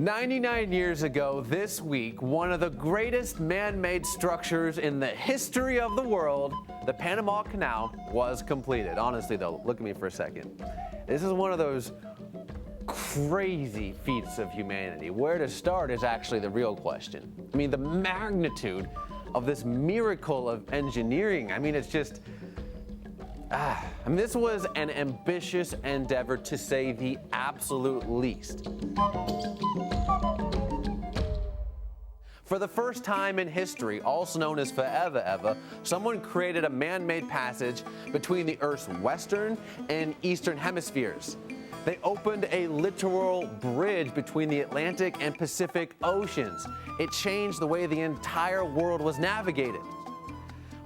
99 years ago this week, one of the greatest man-made structures in the history of the world, the Panama Canal, was completed. Honestly though, look at me for a second. This is one of those crazy feats of humanity. Where to start is actually the real question. I mean, the magnitude of this miracle of engineering, I mean, it's just, this was an ambitious endeavor, to say the absolute least. For the first time in history, also known as Forever Ever, someone created a man-made passage between the Earth's western and eastern hemispheres. They opened a literal bridge between the Atlantic and Pacific Oceans. It changed the way the entire world was navigated.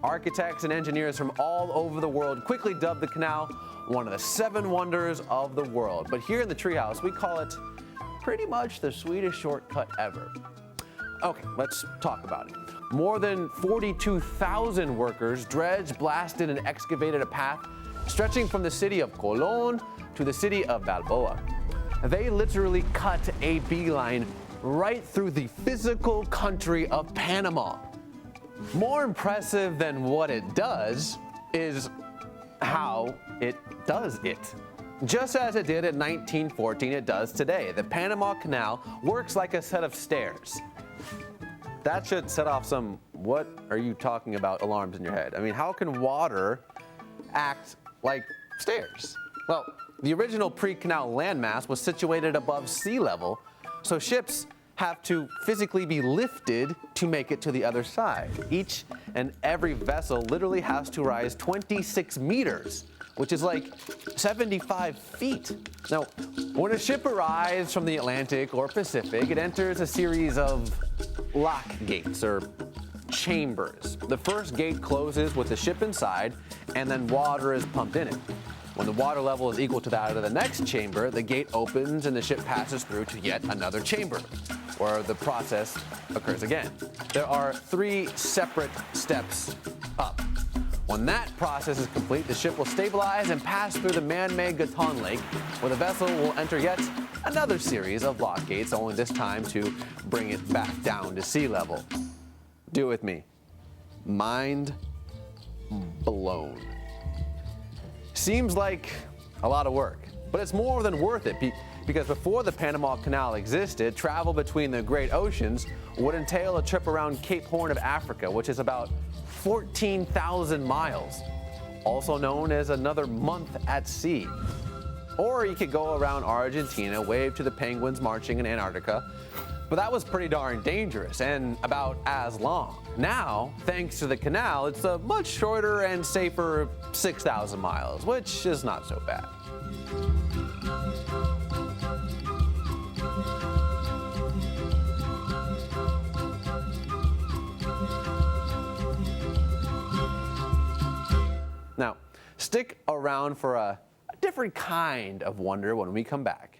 Architects and engineers from all over the world quickly dubbed the canal one of the 7 wonders of the world. But here in the Treehouse, we call it pretty much the sweetest shortcut ever. Okay, let's talk about it. More than 42,000 workers dredged, blasted, and excavated a path stretching from the city of Colón to the city of Balboa. They literally cut a beeline right through the physical country of Panama. More impressive than what it does is how it does it. Just as it did in 1914, it does today. The Panama Canal works like a set of stairs. That should set off some "what are you talking about" alarms in your head. I mean, how can water act like stairs? Well, the original pre-canal landmass was situated above sea level, so ships have to physically be lifted to make it to the other side. Each and every vessel literally has to rise 26 meters, which is like 75 feet. Now, when a ship arrives from the Atlantic or Pacific, it enters a series of lock gates, or chambers. The first gate closes with the ship inside, and then water is pumped in it. When the water level is equal to that of the next chamber, the gate opens and the ship passes through to yet another chamber, where the process occurs again. There are 3 separate steps up. When that process is complete, the ship will stabilize and pass through the man-made Gaton Lake, where the vessel will enter yet another series of lock gates, only this time to bring it back down to sea level. Do it with me. Mind blown. Seems like a lot of work, but it's more than worth it, because before the Panama Canal existed, travel between the great oceans would entail a trip around Cape Horn of Africa, which is about 14,000 miles, also known as another month at sea. Or you could go around Argentina, wave to the penguins marching in Antarctica, but that was pretty darn dangerous and about as long. Now, thanks to the canal, it's a much shorter and safer 6,000 miles, which is not so bad. Now, stick around for a different kind of wonder when we come back.